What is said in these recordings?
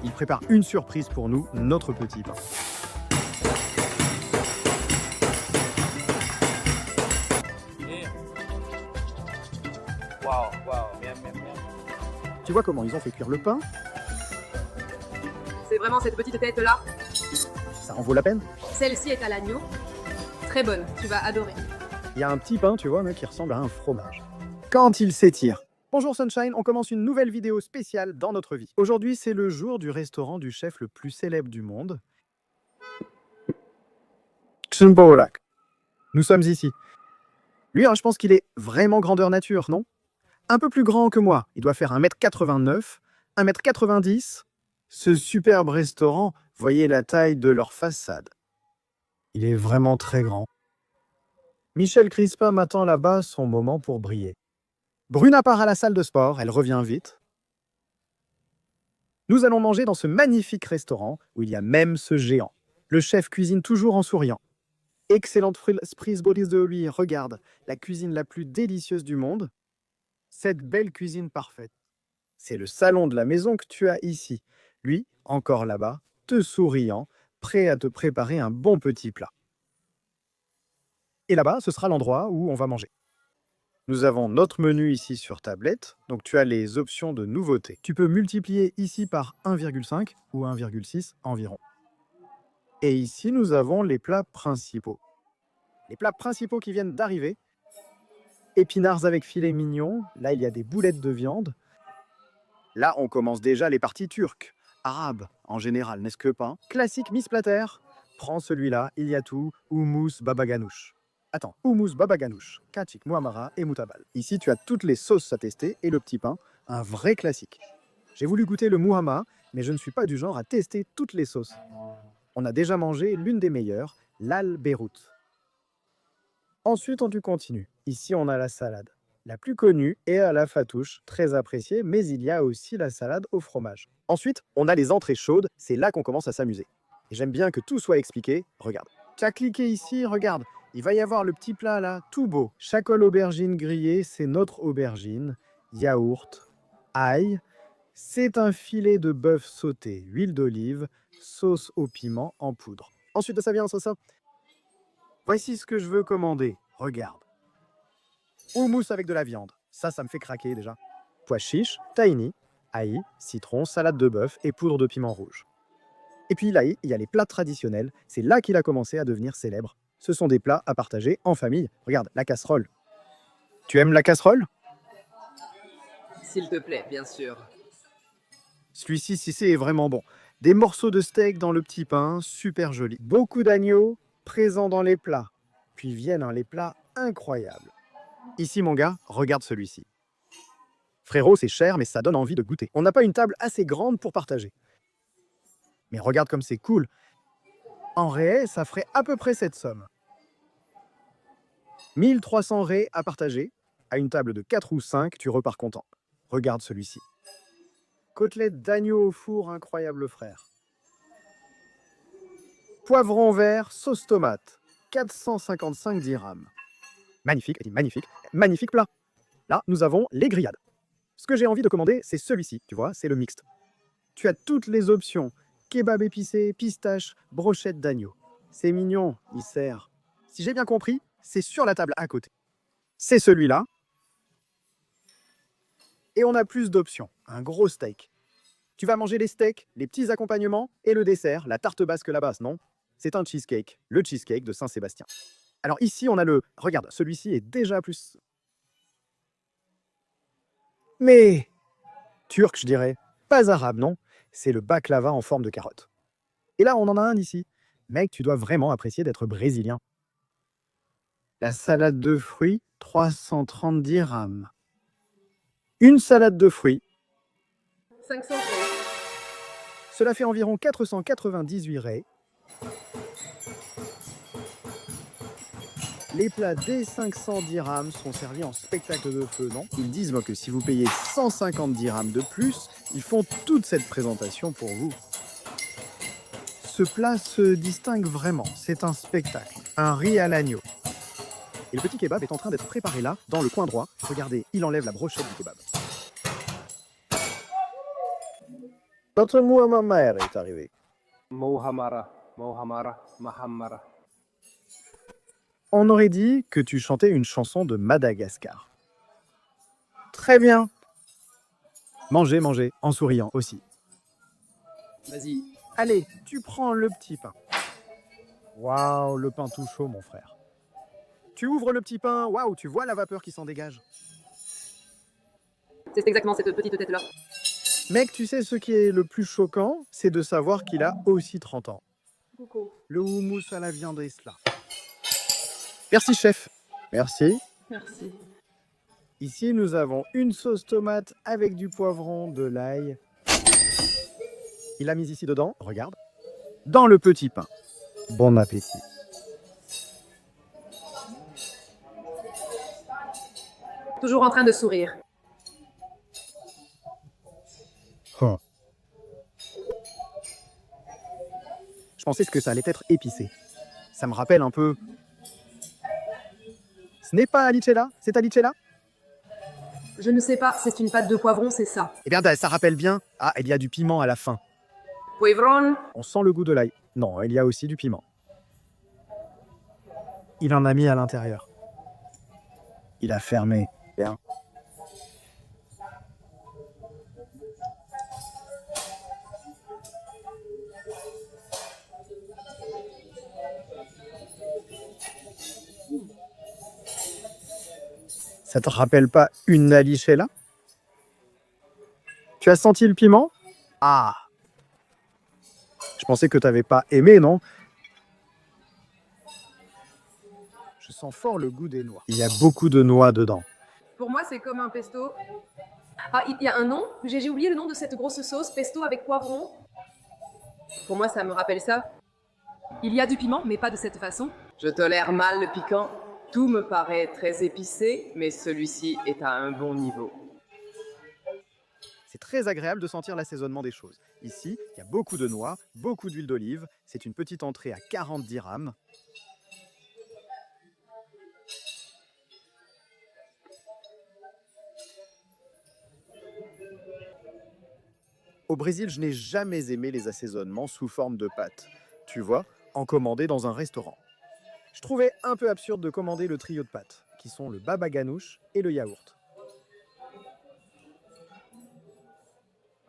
il prépare une surprise pour nous, notre petit pain. Waouh, miam, miam, miam. Tu vois comment ils ont fait cuire le pain? C'est vraiment cette petite tête-là. Ça en vaut la peine? Celle-ci est à l'agneau. Très bonne, tu vas adorer. Il y a un petit pain, tu vois, mais qui ressemble à un fromage. Quand il s'étire. Bonjour Sunshine, on commence une nouvelle vidéo spéciale dans notre vie. Aujourd'hui, c'est le jour du restaurant du chef le plus célèbre du monde. Xunborak. Nous sommes ici. Lui, je pense qu'il est vraiment grandeur nature, non? Un peu plus grand que moi. Il doit faire 1m89, 1m90. Ce superbe restaurant, voyez la taille de leur façade. Il est vraiment très grand. Michel Crispa m'attend là-bas, son moment pour briller. Bruna part à la salle de sport, elle revient vite. Nous allons manger dans ce magnifique restaurant où il y a même ce géant. Le chef cuisine toujours en souriant. Excellente prise de lui, regarde, la cuisine la plus délicieuse du monde. Cette belle cuisine parfaite. C'est le salon de la maison que tu as ici. Lui, encore là-bas, te souriant, prêt à te préparer un bon petit plat. Et là-bas, ce sera l'endroit où on va manger. Nous avons notre menu ici sur tablette, donc tu as les options de nouveautés. Tu peux multiplier ici par 1,5 ou 1,6 environ. Et ici, nous avons les plats principaux. Les plats principaux qui viennent d'arriver. Épinards avec filet mignon. Là, il y a des boulettes de viande. Là, on commence déjà les parties turques, arabes en général, n'est-ce que pas? Classique Miss Platter. Prends celui-là, il y a tout, houmous baba ganoush. Attends, houmous baba ganoush, kachik, muhamara et moutabal. Ici, tu as toutes les sauces à tester et le petit pain, un vrai classique. J'ai voulu goûter le muhamma, mais je ne suis pas du genre à tester toutes les sauces. On a déjà mangé l'une des meilleures, l'al Beyrout. Ensuite, on continue. Ici, on a la salade. La plus connue est à la fatouche, très appréciée, mais il y a aussi la salade au fromage. Ensuite, on a les entrées chaudes, c'est là qu'on commence à s'amuser. Et j'aime bien que tout soit expliqué, regarde. Tu as cliqué ici, regarde, il va y avoir le petit plat là, tout beau. Chacol aubergine grillée, c'est notre aubergine, yaourt, ail. C'est un filet de bœuf sauté, huile d'olive, sauce au piment en poudre. Ensuite, ça vient ça. Voici ce que je veux commander, regarde. Houmous avec de la viande, ça me fait craquer déjà. Pois chiches, tahini, ail, citron, salade de bœuf et poudre de piment rouge. Et puis là, il y a les plats traditionnels, c'est là qu'il a commencé à devenir célèbre. Ce sont des plats à partager en famille. Regarde, la casserole. Tu aimes la casserole? S'il te plaît, bien sûr. Celui-ci, c'est vraiment bon. Des morceaux de steak dans le petit pain, super joli. Beaucoup d'agneau présents dans les plats. Puis viennent les plats incroyables. Ici, mon gars, regarde celui-ci. Frérot, c'est cher, mais ça donne envie de goûter. On n'a pas une table assez grande pour partager. Mais regarde comme c'est cool. En réel, ça ferait à peu près cette somme. 1300 raies à partager. À une table de 4 ou 5, tu repars content. Regarde celui-ci. Côtelette d'agneau au four, incroyable frère. Poivron vert, sauce tomate. 455 dirhams. Magnifique, magnifique plat. Là, nous avons les grillades. Ce que j'ai envie de commander, c'est celui-ci, tu vois, c'est le mixte. Tu as toutes les options. Kebab épicé, pistache, brochette d'agneau. C'est mignon, il sert. Si j'ai bien compris, c'est sur la table à côté. C'est celui-là. Et on a plus d'options. Un gros steak. Tu vas manger les steaks, les petits accompagnements et le dessert, la tarte basque là-bas, non? C'est un cheesecake, le cheesecake de Saint-Sébastien. Alors ici, on a le... Regarde, celui-ci est déjà plus... Mais... Turc, je dirais. Pas arabe, non? C'est le baklava en forme de carotte. Et là, on en a un ici. Mec, tu dois vraiment apprécier d'être brésilien. La salade de fruits, 330 dirhams. Une salade de fruits. 500 euros. Cela fait environ 498 raies. Les plats dès 500 dirhams sont servis en spectacle de feu, non? Ils disent que si vous payez 150 dirhams de plus, ils font toute cette présentation pour vous. Ce plat se distingue vraiment, c'est un spectacle, un riz à l'agneau. Et le petit kebab est en train d'être préparé là, dans le coin droit. Regardez, il enlève la brochette du kebab. Notre Muhammad est arrivé. Mohamara, Mahamara. On aurait dit que tu chantais une chanson de Madagascar. Très bien. Mangez, mangez, en souriant aussi. Vas-y. Allez, tu prends le petit pain. Waouh, le pain tout chaud, mon frère. Tu ouvres le petit pain, waouh, tu vois la vapeur qui s'en dégage. C'est exactement cette petite tête-là. Mec, tu sais ce qui est le plus choquant, c'est de savoir qu'il a aussi 30 ans. Coucou. Le houmous à la viande est là. Merci, chef. Merci. Merci. Ici, nous avons une sauce tomate avec du poivron, de l'ail. Il a mis ici dedans, regarde, dans le petit pain. Bon appétit. Toujours en train de sourire. Oh. Je pensais que ça allait être épicé. Ça me rappelle un peu... Ce n'est pas Alicella? C'est Alicella? Je ne sais pas, c'est une pâte de poivron, c'est ça. Eh bien, ça rappelle bien... Ah, il y a du piment à la fin. Poivron. On sent le goût de l'ail. Non, il y a aussi du piment. Il en a mis à l'intérieur. Il a fermé. Bien. Ça te rappelle pas une Alicella? Tu as senti le piment? Ah! Je pensais que tu n'avais pas aimé, non? Je sens fort le goût des noix. Il y a beaucoup de noix dedans. Pour moi, c'est comme un pesto. Ah, il y a un nom. J'ai oublié le nom de cette grosse sauce, pesto avec poivron. Pour moi, ça me rappelle ça. Il y a du piment, mais pas de cette façon. Je tolère mal le piquant. Tout me paraît très épicé, mais celui-ci est à un bon niveau. C'est très agréable de sentir l'assaisonnement des choses. Ici, il y a beaucoup de noix, beaucoup d'huile d'olive. C'est une petite entrée à 40 dirhams. Au Brésil, je n'ai jamais aimé les assaisonnements sous forme de pâtes. Tu vois, en commander dans un restaurant. Je trouvais un peu absurde de commander le trio de pâtes, qui sont le baba ganoush et le yaourt.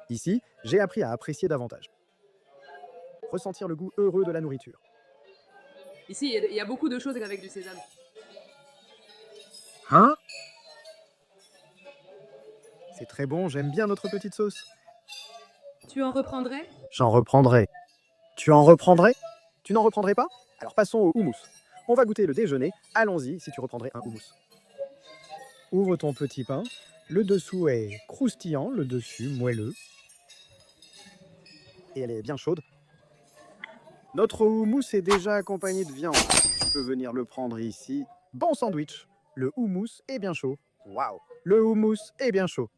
Ici, j'ai appris à apprécier davantage. Ressentir le goût heureux de la nourriture. Ici, il y a beaucoup de choses avec du sésame. Hein? C'est très bon, j'aime bien notre petite sauce. Tu en reprendrais? J'en reprendrai. Tu en reprendrais? Tu n'en reprendrais pas? Alors passons au houmous. On va goûter le déjeuner. Allons-y si tu reprendrais un houmous. Ouvre ton petit pain. Le dessous est croustillant, le dessus moelleux. Et elle est bien chaude. Notre houmous est déjà accompagné de viande. Tu peux venir le prendre ici. Bon sandwich. Le houmous est bien chaud. Waouh! Le houmous est bien chaud.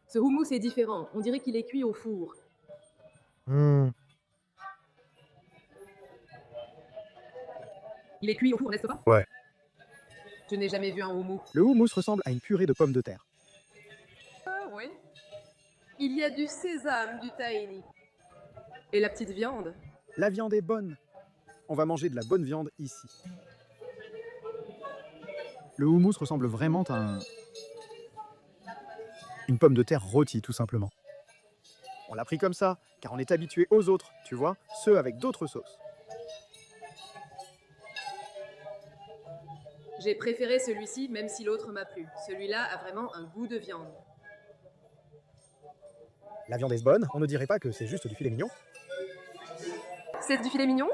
Ce houmous est différent. On dirait qu'il est cuit au four. Il est cuit au four, n'est-ce pas? Ouais. Je n'ai jamais vu un houmous. Le houmous ressemble à une purée de pommes de terre. Ah oui. Il y a du sésame, du tahini. Et la petite viande. La viande est bonne. On va manger de la bonne viande ici. Le houmous ressemble vraiment à une pomme de terre rôtie, tout simplement. On l'a pris comme ça, car on est habitué aux autres, tu vois, ceux avec d'autres sauces. J'ai préféré celui-ci, même si l'autre m'a plu. Celui-là a vraiment un goût de viande. La viande est bonne, on ne dirait pas que c'est juste du filet mignon. C'est du filet mignon?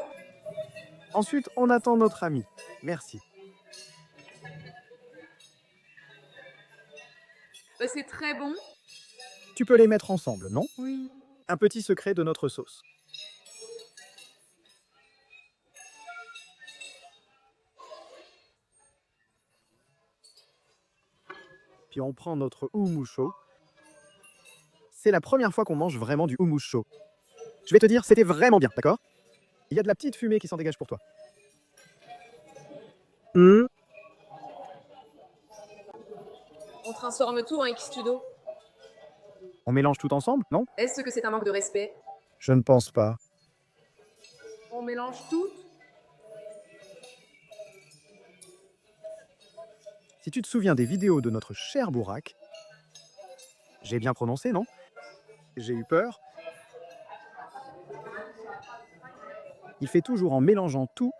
Ensuite, on attend notre ami. Merci. C'est très bon. Tu peux les mettre ensemble, non? Oui. Un petit secret de notre sauce. Puis on prend notre houmous chaud. C'est la première fois qu'on mange vraiment du houmous chaud. Je vais te dire, c'était vraiment bien, d'accord? Il y a de la petite fumée qui s'en dégage pour toi. On transforme tout en X-Studio. On mélange tout ensemble, non? Est-ce que c'est un manque de respect? Je ne pense pas. On mélange tout? Si tu te souviens des vidéos de notre cher Bourak, j'ai bien prononcé, non? J'ai eu peur. Il fait toujours en mélangeant tout.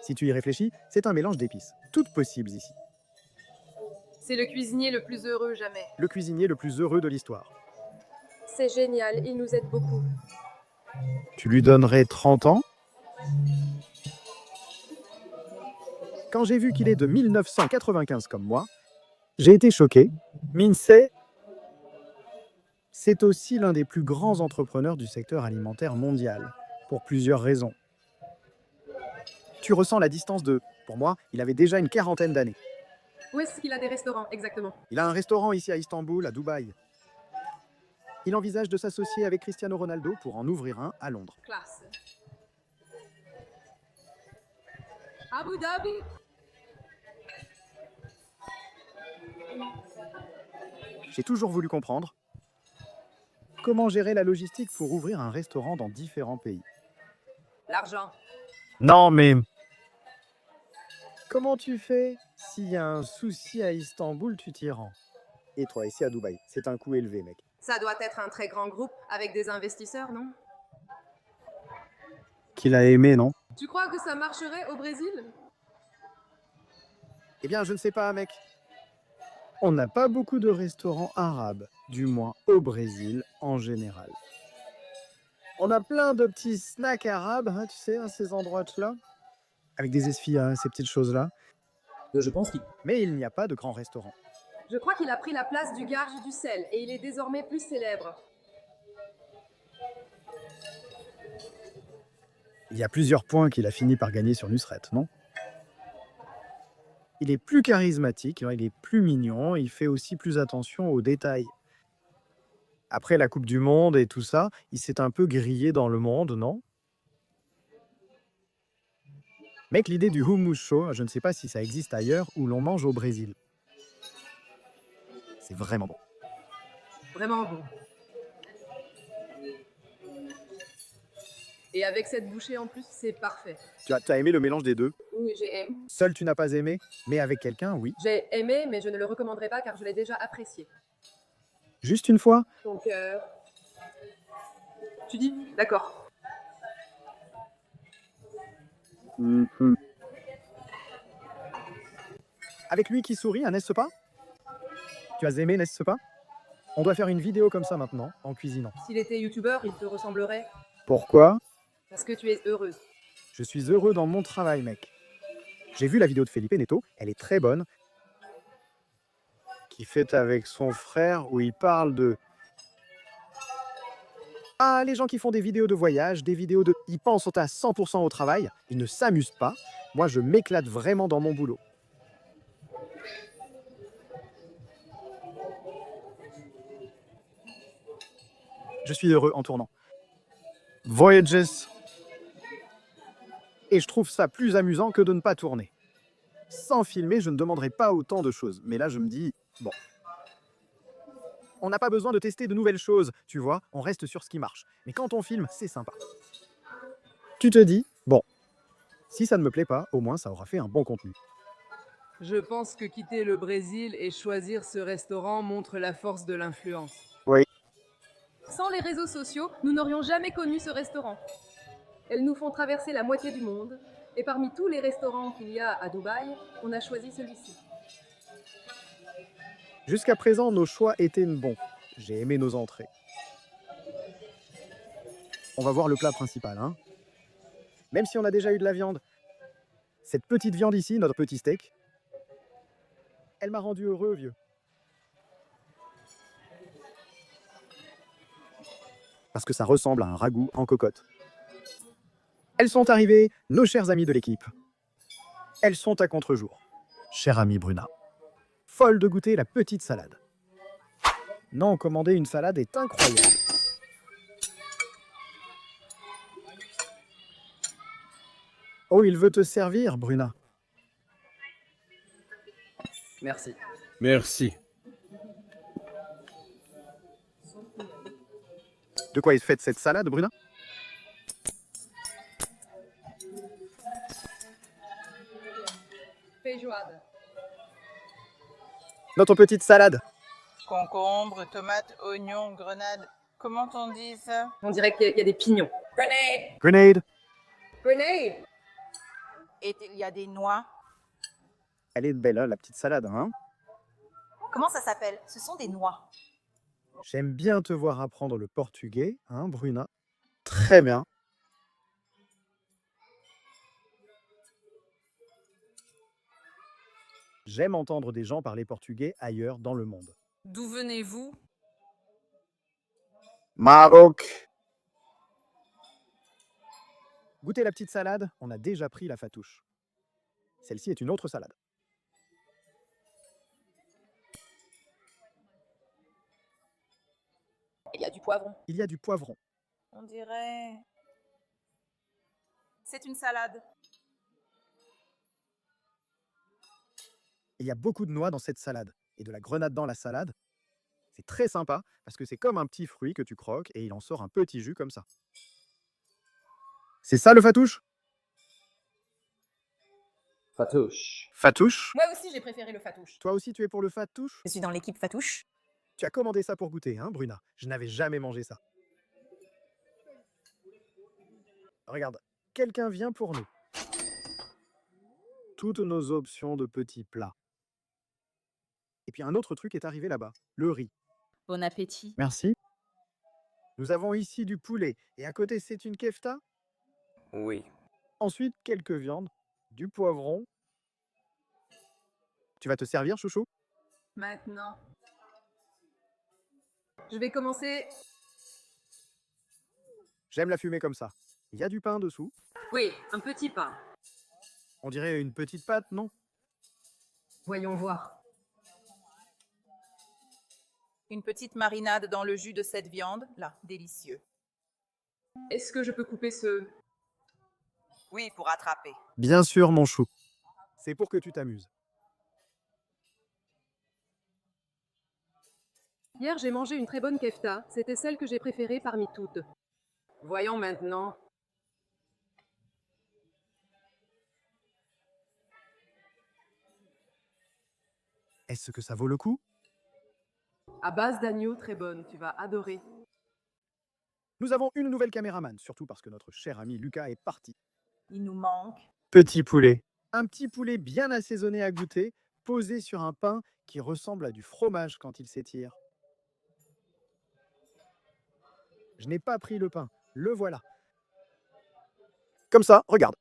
Si tu y réfléchis, c'est un mélange d'épices, toutes possibles ici. C'est le cuisinier le plus heureux jamais. Le cuisinier le plus heureux de l'histoire. C'est génial, il nous aide beaucoup. Tu lui donnerais 30 ans? Quand j'ai vu qu'il est de 1995 comme moi, j'ai été choqué. Minsei, c'est aussi l'un des plus grands entrepreneurs du secteur alimentaire mondial, pour plusieurs raisons. Tu ressens la distance de... Pour moi, il avait déjà une quarantaine d'années. Où est-ce qu'il a des restaurants, exactement? Il a un restaurant ici à Istanbul, à Dubaï. Il envisage de s'associer avec Cristiano Ronaldo pour en ouvrir un à Londres. Classe. Abu Dhabi? J'ai toujours voulu comprendre comment gérer la logistique pour ouvrir un restaurant dans différents pays. L'argent. Non, mais... Comment tu fais? S'il y a un souci à Istanbul, tu t'y rends. Et toi, ici à Dubaï, c'est un coût élevé, mec. Ça doit être un très grand groupe avec des investisseurs, non? Qu'il a aimé, non? Tu crois que ça marcherait au Brésil? Eh bien, je ne sais pas, mec. On n'a pas beaucoup de restaurants arabes, du moins au Brésil en général. On a plein de petits snacks arabes, hein, tu sais, à ces endroits-là, avec des esfillas, ces petites choses-là. Je pense qu'il... Mais il n'y a pas de grands restaurants. Je crois qu'il a pris la place du Garge du sel et il est désormais plus célèbre. Il y a plusieurs points qu'il a fini par gagner sur Nusret, non? Il est plus charismatique, il est plus mignon, il fait aussi plus attention aux détails. Après la Coupe du Monde et tout ça, il s'est un peu grillé dans le monde, non? Mec, l'idée du hummus chaud, je ne sais pas si ça existe ailleurs où l'on mange au Brésil. C'est vraiment bon. Vraiment bon. Et avec cette bouchée en plus, c'est parfait. Tu as aimé le mélange des deux? Oui, j'ai aimé. Seul tu n'as pas aimé, mais avec quelqu'un, oui. J'ai aimé, mais je ne le recommanderais pas car je l'ai déjà apprécié. Juste une fois? Ton cœur. Tu dis? D'accord. Avec lui qui sourit, hein, n'est-ce pas? Tu as aimé, n'est-ce pas? On doit faire une vidéo comme ça maintenant, en cuisinant. S'il était youtubeur, il te ressemblerait. Pourquoi? Parce que tu es heureuse. Je suis heureux dans mon travail, mec. J'ai vu la vidéo de Felipe Neto, elle est très bonne. Qui fait avec son frère, où il parle de... Ah, les gens qui font des vidéos de voyage, des vidéos de... Ils pensent à 100% au travail, ils ne s'amusent pas. Moi, je m'éclate vraiment dans mon boulot. Je suis heureux en tournant. Voyages. Et je trouve ça plus amusant que de ne pas tourner. Sans filmer, je ne demanderai pas autant de choses. Mais là, je me dis, bon. On n'a pas besoin de tester de nouvelles choses, tu vois, on reste sur ce qui marche. Mais quand on filme, c'est sympa. Tu te dis, bon, si ça ne me plaît pas, au moins ça aura fait un bon contenu. Je pense que quitter le Brésil et choisir ce restaurant montre la force de l'influence. Oui. Sans les réseaux sociaux, nous n'aurions jamais connu ce restaurant. Elles nous font traverser la moitié du monde. Et parmi tous les restaurants qu'il y a à Dubaï, on a choisi celui-ci. Jusqu'à présent, nos choix étaient bons. J'ai aimé nos entrées. On va voir le plat principal, hein. Même si on a déjà eu de la viande. Cette petite viande ici, notre petit steak, elle m'a rendu heureux, vieux. Parce que ça ressemble à un ragoût en cocotte. Elles sont arrivées, nos chers amis de l'équipe. Elles sont à contre-jour. Chère amie Bruna, folle de goûter la petite salade. Non, commander une salade est incroyable. Oh, il veut te servir, Bruna. Merci. Merci. De quoi est faite cette salade, Bruna? Feijoada. Notre petite salade. Concombre, tomate, oignon, grenade. Comment on dit ça? On dirait qu'il y a des pignons. Grenade. Grenade! Et il y a des noix. Elle est belle, hein, la petite salade, hein? Comment ça s'appelle? Ce sont des noix. J'aime bien te voir apprendre le portugais, hein, Bruna? Très bien. J'aime entendre des gens parler portugais ailleurs dans le monde. D'où venez-vous? Maroc. Goûtez la petite salade, on a déjà pris la fatouche. Celle-ci est une autre salade. Il y a du poivron. Il y a du poivron. On dirait... C'est une salade. Il y a beaucoup de noix dans cette salade et de la grenade dans la salade. C'est très sympa parce que c'est comme un petit fruit que tu croques et il en sort un petit jus comme ça. C'est ça le fatouche? Fatouche. Fatouche? Moi aussi, j'ai préféré le fatouche. Toi aussi tu es pour le fatouche? Je suis dans l'équipe Fatouche. Tu as commandé ça pour goûter, hein, Bruna? Je n'avais jamais mangé ça. Regarde, quelqu'un vient pour nous. Toutes nos options de petits plats. Et puis un autre truc est arrivé là-bas, le riz. Bon appétit. Merci. Nous avons ici du poulet et à côté c'est une kefta. Oui. Ensuite quelques viandes, du poivron. Tu vas te servir, chouchou? Maintenant. Je vais commencer. J'aime la fumée comme ça. Il y a du pain dessous. Oui, un petit pain. On dirait une petite pâte, non? Voyons voir. Une petite marinade dans le jus de cette viande, là, délicieux. Est-ce que je peux couper ce... Oui, pour attraper. Bien sûr, mon chou. C'est pour que tu t'amuses. Hier, j'ai mangé une très bonne kefta. C'était celle que j'ai préférée parmi toutes. Voyons maintenant. Est-ce que ça vaut le coup? À base d'agneau, très bonne. Tu vas adorer. Nous avons une nouvelle caméraman, surtout parce que notre cher ami Lucas est parti. Il nous manque. Petit poulet. Un petit poulet bien assaisonné à goûter, posé sur un pain qui ressemble à du fromage quand il s'étire. Je n'ai pas pris le pain, le voilà. Comme ça, regarde.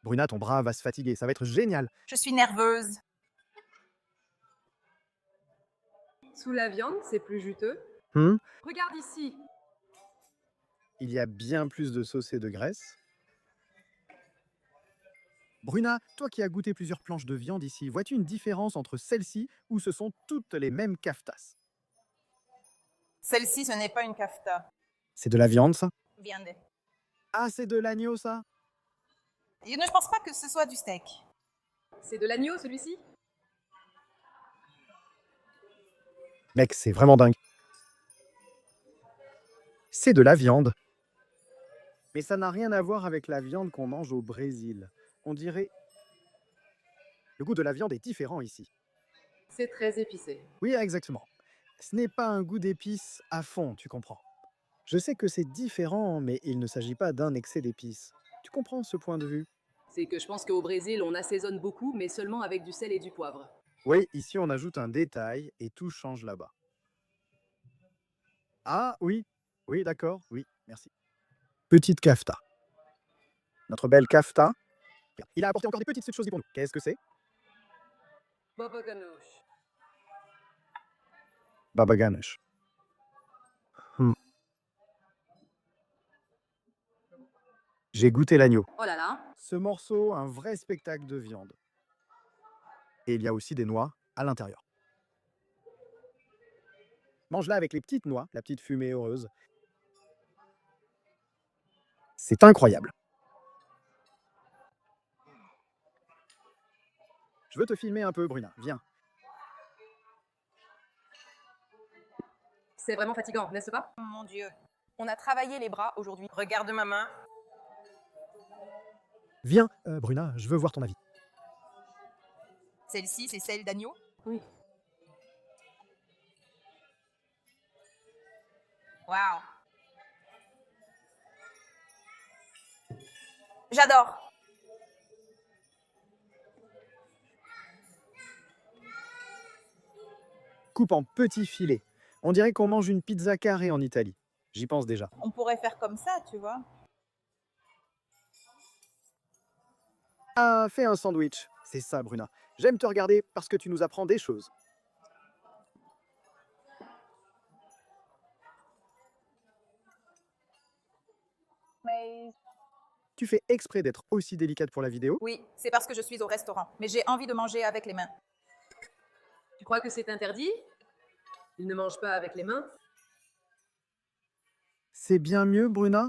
Bruna, ton bras va se fatiguer, ça va être génial. Je suis nerveuse. Sous la viande, c'est plus juteux. Regarde ici. Il y a bien plus de sauce et de graisse. Bruna, toi qui as goûté plusieurs planches de viande ici, vois-tu une différence entre celles-ci où ce sont toutes les mêmes kaftas? Celle-ci, ce n'est pas une kafta. C'est de la viande, ça? Viande. Ah, c'est de l'agneau, ça? Je ne pense pas que ce soit du steak. C'est de l'agneau, celui-ci? Mec, c'est vraiment dingue. C'est de la viande. Mais ça n'a rien à voir avec la viande qu'on mange au Brésil. On dirait... Le goût de la viande est différent ici. C'est très épicé. Oui, exactement. Ce n'est pas un goût d'épices à fond, tu comprends. Je sais que c'est différent, mais il ne s'agit pas d'un excès d'épices. Tu comprends ce point de vue? C'est que je pense qu'au Brésil, on assaisonne beaucoup, mais seulement avec du sel et du poivre. Oui, ici on ajoute un détail et tout change là-bas. Ah oui, oui d'accord, oui, merci. Petite kafta. Notre belle kafta. Il a apporté encore des petites choses pour nous. Qu'est-ce que c'est? Baba ganoush. Baba ganoush. J'ai goûté l'agneau. Oh là là. Ce morceau, un vrai spectacle de viande. Et il y a aussi des noix à l'intérieur. Mange-la avec les petites noix, la petite fumée heureuse. C'est incroyable. Je veux te filmer un peu, Bruna. Viens. C'est vraiment fatigant, n'est-ce pas? Mon Dieu. On a travaillé les bras aujourd'hui. Regarde ma main. Viens, Bruna, je veux voir ton avis. Celle-ci, c'est celle d'agneau. Oui. Waouh. J'adore. Coupe en petits filets. On dirait qu'on mange une pizza carrée en Italie. J'y pense déjà. On pourrait faire comme ça, tu vois. Ah, fais un sandwich. C'est ça, Bruna. J'aime te regarder parce que tu nous apprends des choses. Mais... Tu fais exprès d'être aussi délicate pour la vidéo. Oui, c'est parce que je suis au restaurant. Mais j'ai envie de manger avec les mains. Tu crois que c'est interdit? Il ne mange pas avec les mains. C'est bien mieux, Bruna?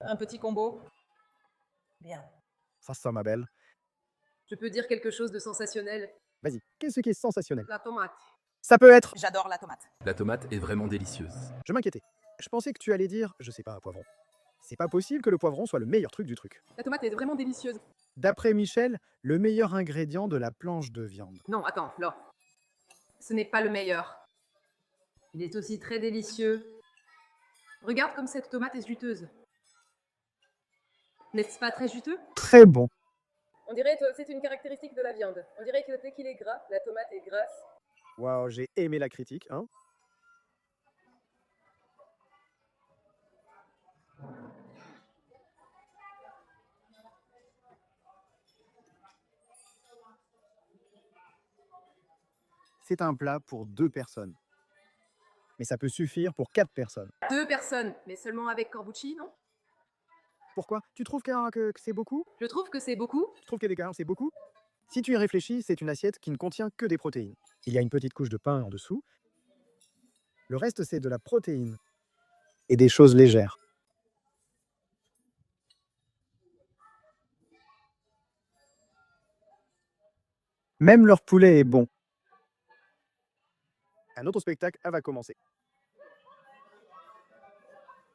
Un petit combo. Bien. Ça, ma belle. Je peux dire quelque chose de sensationnel. Vas-y, qu'est-ce qui est sensationnel? La tomate. Ça peut être... J'adore la tomate. La tomate est vraiment délicieuse. Je m'inquiétais. Je pensais que tu allais dire, je sais pas, un poivron. C'est pas possible que le poivron soit le meilleur truc du truc. La tomate est vraiment délicieuse. D'après Michel, le meilleur ingrédient de la planche de viande. Non, attends, là. Ce n'est pas le meilleur. Il est aussi très délicieux. Regarde comme cette tomate est juteuse. N'est-ce pas très juteux? Très bon. On dirait que c'est une caractéristique de la viande. On dirait que dès qu'il est gras, la tomate est grasse. Waouh, j'ai aimé la critique, hein. C'est un plat pour 2 personnes. Mais ça peut suffire pour 4 personnes. 2 personnes, mais seulement avec Corbucci, non? Pourquoi? Tu trouves que c'est beaucoup? Je trouve que c'est beaucoup. Tu trouves qu'écart, c'est beaucoup? Si tu y réfléchis, c'est une assiette qui ne contient que des protéines. Il y a une petite couche de pain en dessous. Le reste, c'est de la protéine. Et des choses légères. Même leur poulet est bon. Un autre spectacle va commencer.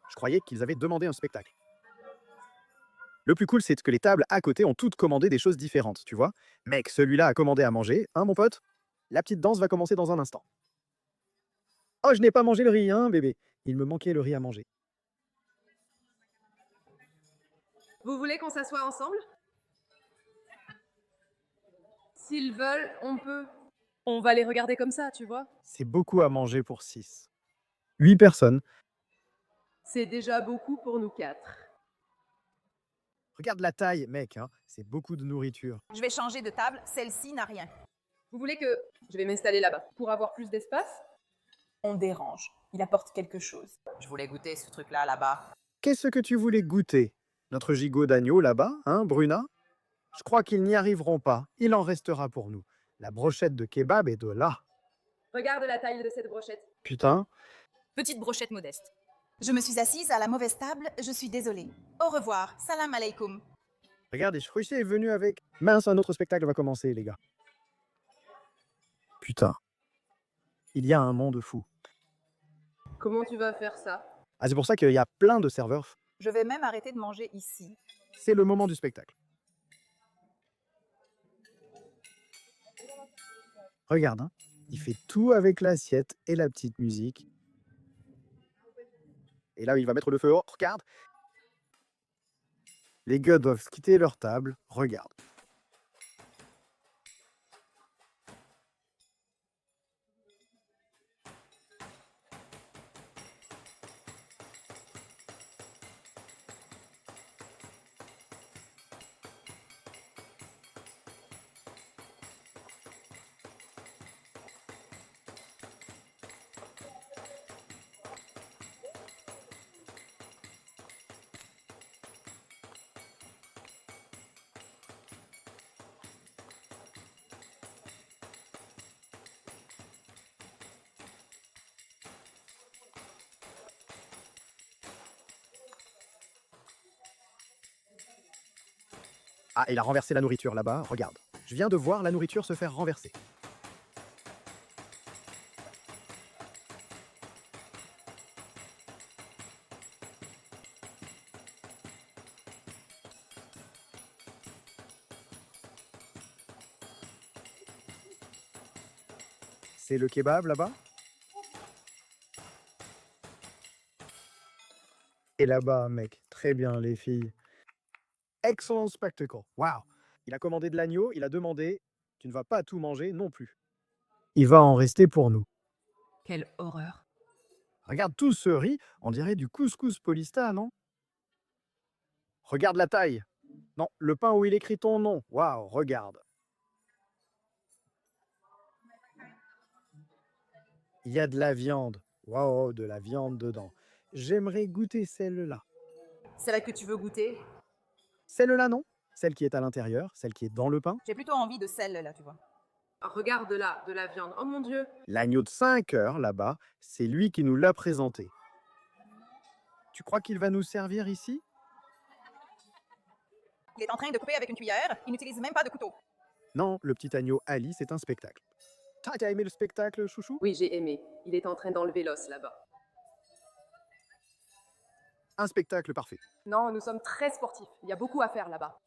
Je croyais qu'ils avaient demandé un spectacle. Le plus cool, c'est que les tables à côté ont toutes commandé des choses différentes, tu vois. Mec, celui-là a commandé à manger, hein, mon pote? La petite danse va commencer dans un instant. Oh, je n'ai pas mangé le riz, hein, bébé? Il me manquait le riz à manger. Vous voulez qu'on s'assoie ensemble? S'ils veulent, on peut. On va les regarder comme ça, tu vois. C'est beaucoup à manger pour 6. 8 personnes. C'est déjà beaucoup pour nous 4. Regarde la taille, mec, hein. C'est beaucoup de nourriture. Je vais changer de table. Celle-ci n'a rien. Vous voulez que... Je vais m'installer là-bas. Pour avoir plus d'espace? On dérange. Il apporte quelque chose. Je voulais goûter ce truc-là, là-bas. Qu'est-ce que tu voulais goûter? Notre gigot d'agneau là-bas, hein, Bruna? Je crois qu'ils n'y arriveront pas. Il en restera pour nous. La brochette de kebab est de là. Regarde la taille de cette brochette. Putain. Petite brochette modeste. Je me suis assise à la mauvaise table. Je suis désolée. Au revoir. Salam alaikum. Regarde, Ishrushi est venu avec... Mince, un autre spectacle va commencer, les gars. Putain. Il y a un monde fou. Comment tu vas faire ça? Ah, c'est pour ça qu'il y a plein de serveurs. Je vais même arrêter de manger ici. C'est le moment du spectacle. Regarde, hein. Il fait tout avec l'assiette et la petite musique. Et là, il va mettre le feu. Oh, regarde. Les gars doivent quitter leur table. Regarde. Ah, il a renversé la nourriture là-bas. Regarde. Je viens de voir la nourriture se faire renverser. C'est le kebab là-bas. Et là-bas, mec. Très bien, les filles. Excellent spectacle. Wow. Il a commandé de l'agneau, il a demandé, tu ne vas pas tout manger non plus. Il va en rester pour nous. Quelle horreur. Regarde tout ce riz, on dirait du couscous Paulista, non? Regarde la taille. Non, le pain où il écrit ton nom. Waouh, regarde. Il y a de la viande. Waouh, de la viande dedans. J'aimerais goûter celle-là. Celle que tu veux goûter? Celle-là, non? Celle qui est à l'intérieur, celle qui est dans le pain. J'ai plutôt envie de celle-là, tu vois. Regarde là, de la viande. Oh mon Dieu. L'agneau de 5 heures, là-bas, c'est lui qui nous l'a présenté. Tu crois qu'il va nous servir ici? Il est en train de couper avec une cuillère, il n'utilise même pas de couteau. Non, le petit agneau Ali, c'est un spectacle. T'as aimé le spectacle, chouchou? Oui, j'ai aimé. Il est en train d'enlever l'os là-bas. Un spectacle parfait. Non, nous sommes très sportifs. Il y a beaucoup à faire là-bas.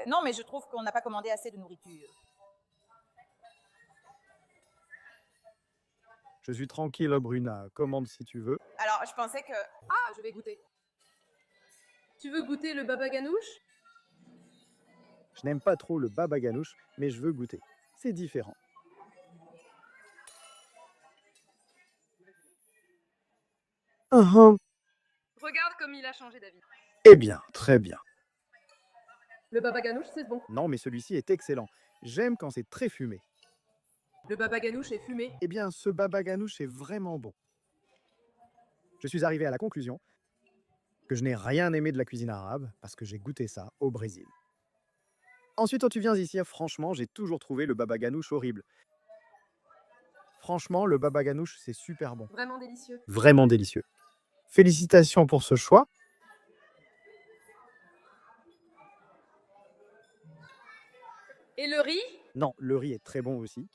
Non, mais je trouve qu'on n'a pas commandé assez de nourriture. Je suis tranquille, Bruna. Commande si tu veux. Alors, je pensais que... Ah, je vais goûter. Tu veux goûter le baba ganoush? Je n'aime pas trop le baba ganoush, mais je veux goûter. C'est différent. Regarde comme il a changé d'avis. Eh bien, très bien. Le baba ganoush, c'est bon. Non, mais celui-ci est excellent. J'aime quand c'est très fumé. Le baba ganoush est fumé. Eh bien, ce baba ganoush est vraiment bon. Je suis arrivé à la conclusion que je n'ai rien aimé de la cuisine arabe parce que j'ai goûté ça au Brésil. Ensuite, quand tu viens ici, franchement, j'ai toujours trouvé le baba ganoush horrible. Franchement, le baba ganoush, c'est super bon. Vraiment délicieux. Vraiment délicieux. Félicitations pour ce choix. Et le riz? Non, le riz est très bon aussi.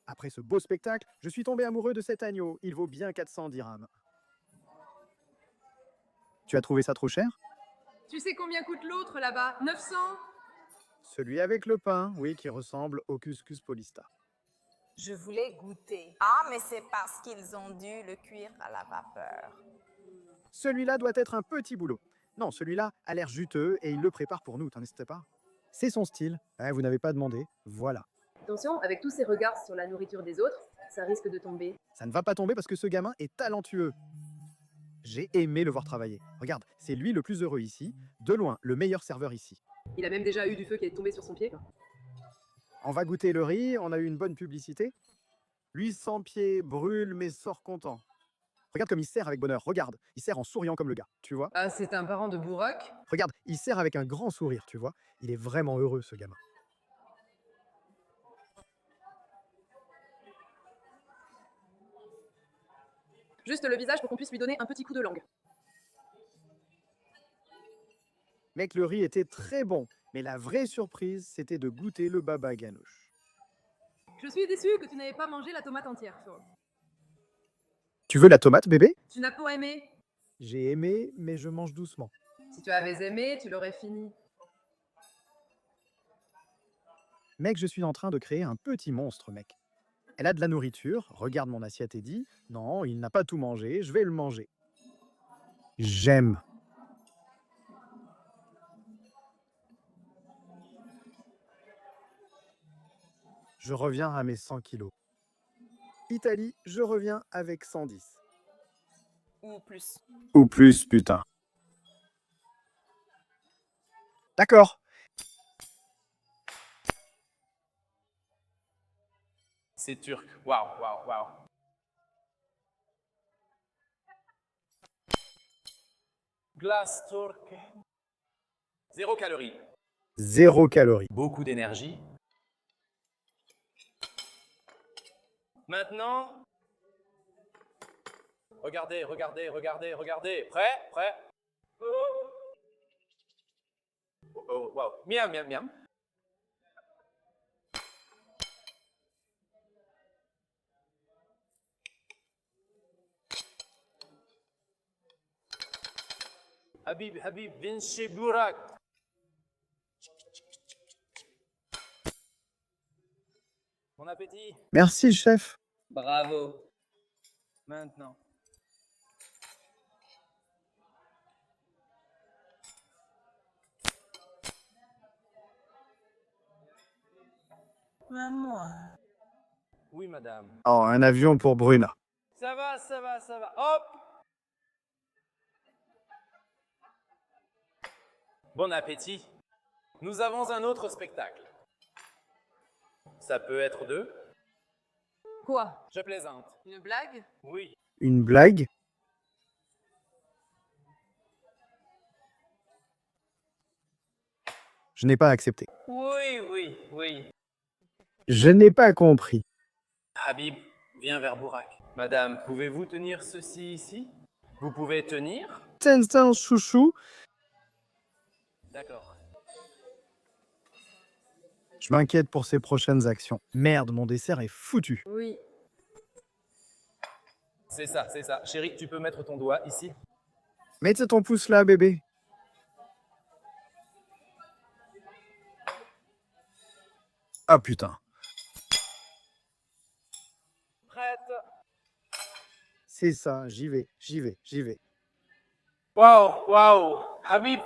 Après ce beau spectacle, je suis tombé amoureux de cet agneau. Il vaut bien 400 dirhams. Tu as trouvé ça trop cher? Tu sais combien coûte l'autre là-bas? 900? Celui avec le pain, oui, qui ressemble au couscous Paulista. Je voulais goûter. Ah, mais c'est parce qu'ils ont dû le cuire à la vapeur. Celui-là doit être un petit boulot. Non, celui-là a l'air juteux et il le prépare pour nous, t'en es pas? C'est son style. Vous n'avez pas demandé. Voilà. Attention, avec tous ces regards sur la nourriture des autres, ça risque de tomber. Ça ne va pas tomber parce que ce gamin est talentueux. J'ai aimé le voir travailler. Regarde, c'est lui le plus heureux ici. De loin, le meilleur serveur ici. Il a même déjà eu du feu qui est tombé sur son pied. On va goûter le riz, on a eu une bonne publicité. Lui sans pied, brûle mais sort content. Regarde comme il sert avec bonheur, regarde, il sert en souriant comme le gars, tu vois. Ah, c'est un parent de Bourak? Regarde, il sert avec un grand sourire, tu vois. Il est vraiment heureux ce gamin. Juste le visage pour qu'on puisse lui donner un petit coup de langue. Mec, le riz était très bon, mais la vraie surprise, c'était de goûter le baba ganoush. Je suis déçue que tu n'avais pas mangé la tomate entière, Flo. Tu veux la tomate, bébé? Tu n'as pas aimé? J'ai aimé, mais je mange doucement. Si tu avais aimé, tu l'aurais fini. Mec, je suis en train de créer un petit monstre, mec. Elle a de la nourriture, regarde mon assiette et dit « Non, il n'a pas tout mangé, je vais le manger. » J'aime. Je reviens à mes 100 kilos. Italie, je reviens avec 110. Ou plus. Ou plus, putain. D'accord. C'est turc. Waouh, waouh, waouh. Glace turque. 0 calories. 0 calories. Beaucoup d'énergie. Maintenant, regardez, regardez, regardez, regardez. Prêt? Prêt? Oh, oh, wow. Miam, miam, miam. Habib, Habib, Vinci Burak. Mon appétit. Merci, chef. Bravo. Maintenant. Maman. Oui, madame. Oh, un avion pour Bruna. Ça va, ça va, ça va. Hop! Bon appétit. Nous avons un autre spectacle. Ça peut être deux. Quoi? Je plaisante. Une blague? Oui. Une blague? Je n'ai pas accepté. Oui, oui, oui. Je n'ai pas compris. Habib, viens vers Bourak. Madame, pouvez-vous tenir ceci ici? Vous pouvez tenir? Tintin, chouchou. D'accord. Je m'inquiète pour ses prochaines actions. Merde, mon dessert est foutu. Oui. C'est ça, c'est ça. Chérie, tu peux mettre ton doigt ici? Mets ton pouce là, bébé. Ah putain. Prête? C'est ça, j'y vais, j'y vais, j'y vais. Waouh, waouh. Habib.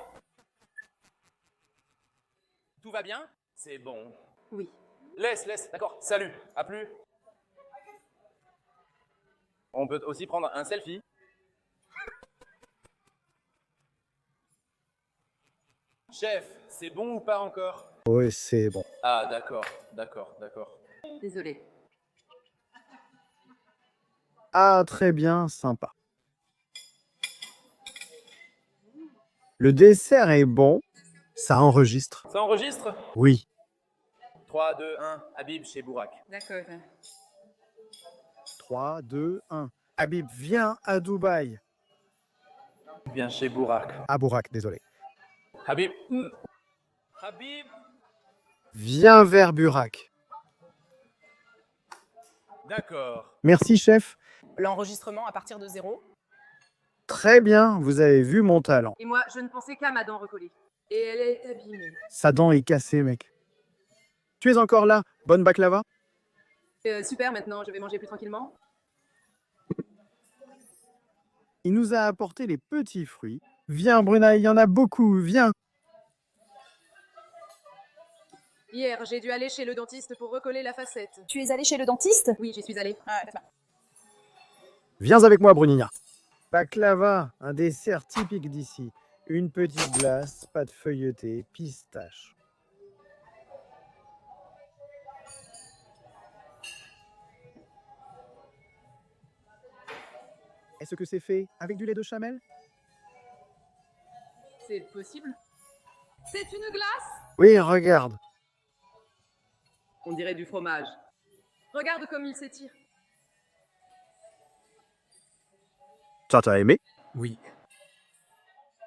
Tout va bien? C'est bon. Oui. Laisse, laisse. D'accord. Salut. À plus. On peut aussi prendre un selfie. Chef, c'est bon ou pas encore? Oui, c'est bon. Ah, d'accord, d'accord, d'accord. Désolée. Ah, très bien, sympa. Le dessert est bon. Ça enregistre. Ça enregistre? Oui. 3, 2, 1. Habib chez Bourak. D'accord. 3, 2, 1. Habib, viens à Dubaï. Bien chez Bourak. À Bourak, désolé. Habib. Habib. Viens vers Burak. D'accord. Merci, chef. L'enregistrement à partir de 0. Très bien, vous avez vu mon talent. Et moi, je ne pensais qu'à ma dent recollée. Et elle est abîmée. Sa dent est cassée, mec. Tu es encore là? Bonne baklava? Super, maintenant, je vais manger plus tranquillement. Il nous a apporté les petits fruits. Viens, Bruna, il y en a beaucoup, viens. Hier, j'ai dû aller chez le dentiste pour recoller la facette. Tu es allé chez le dentiste? Oui, j'y suis allée. Ah, laisse-moi. Viens avec moi, Brunina. Baklava, un dessert typique d'ici. Une petite glace, pâte feuilletée, pistache. Est-ce que c'est fait avec du lait de chamel? C'est possible? C'est une glace? Oui, regarde. On dirait du fromage. Regarde comme il s'étire. Ça t'a aimé? Oui.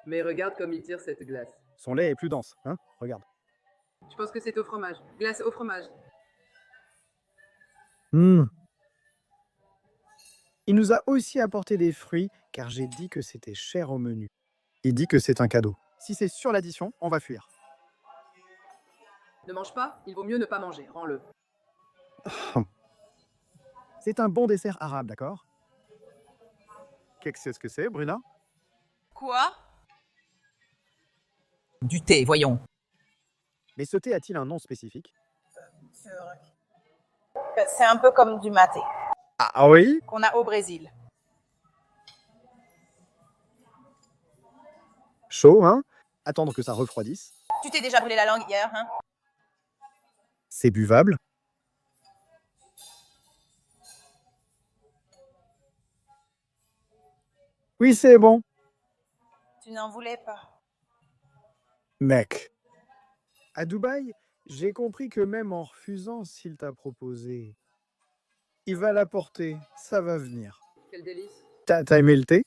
Mais regarde comme il tire cette glace. Son lait est plus dense, hein? Regarde. Je pense que c'est au fromage. Glace au fromage. Il nous a aussi apporté des fruits, car j'ai dit que c'était cher au menu. Il dit que c'est un cadeau. Si c'est sur l'addition, on va fuir. Ne mange pas, il vaut mieux ne pas manger. Rends-le. C'est un bon dessert arabe, d'accord? Qu'est-ce que c'est, Bruna? Quoi? Du thé, voyons. Mais ce thé a-t-il un nom spécifique? C'est vrai. C'est un peu comme du maté Ah oui? qu'on a au Brésil. Chaud, hein? Attendre que ça refroidisse. Tu t'es déjà brûlé la langue hier, hein? C'est buvable. Oui, c'est bon. Tu n'en voulais pas. Mec. À Dubaï, j'ai compris que même en refusant s'il t'a proposé, il va l'apporter, ça va venir. Quel délice. T'as aimé le thé?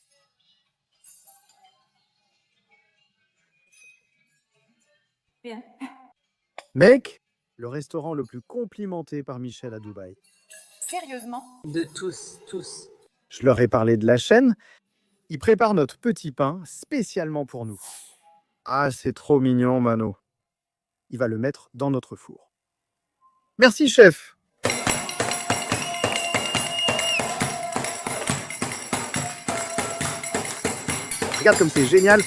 Bien. Mec, le restaurant le plus complimenté par Michel à Dubaï. Sérieusement? De tous, tous. Je leur ai parlé de la chaîne. Ils préparent notre petit pain spécialement pour nous. Ah, c'est trop mignon, Mano. Il va le mettre dans notre four. Merci, chef. Regarde comme c'est génial.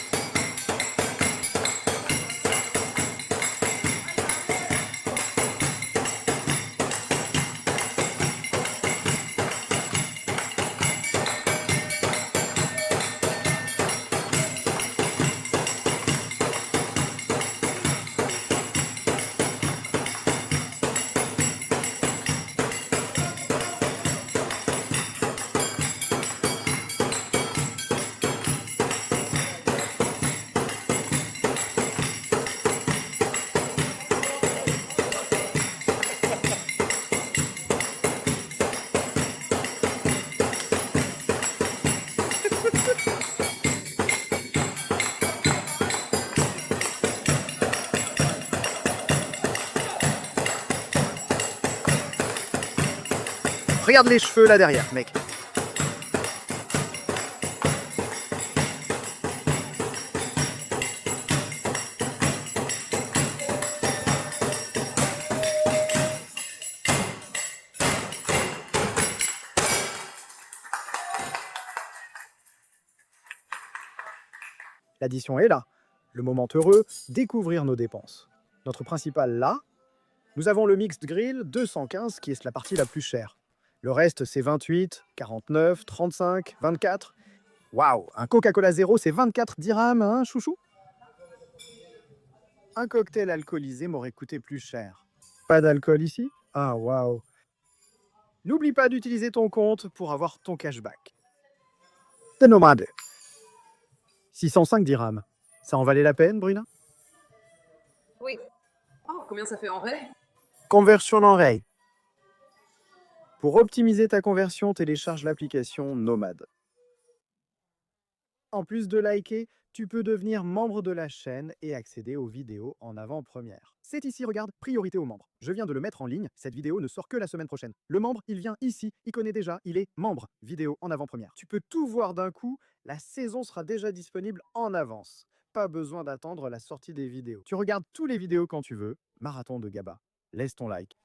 Regarde les cheveux là derrière, mec. L'addition est là. Le moment heureux, découvrir nos dépenses. Notre principal là, nous avons le Mixed Grill 215 qui est la partie la plus chère. Le reste, c'est 28, 49, 35, 24. Waouh, un Coca-Cola zéro, c'est 24 dirhams, hein, chouchou? Un cocktail alcoolisé m'aurait coûté plus cher. Pas d'alcool ici? Ah, waouh. N'oublie pas d'utiliser ton compte pour avoir ton cashback. The Nomade. 605 dirhams. Ça en valait la peine, Bruna? Oui. Oh, combien ça fait en vrai? Conversion en règle. Pour optimiser ta conversion, télécharge l'application Nomade. En plus de liker, tu peux devenir membre de la chaîne et accéder aux vidéos en avant-première. C'est ici, regarde, priorité aux membres. Je viens de le mettre en ligne, cette vidéo ne sort que la semaine prochaine. Le membre, il vient ici, il connaît déjà, il est membre, vidéo en avant-première. Tu peux tout voir d'un coup, la saison sera déjà disponible en avance. Pas besoin d'attendre la sortie des vidéos. Tu regardes tous les vidéos quand tu veux, marathon de GABA. Laisse ton like.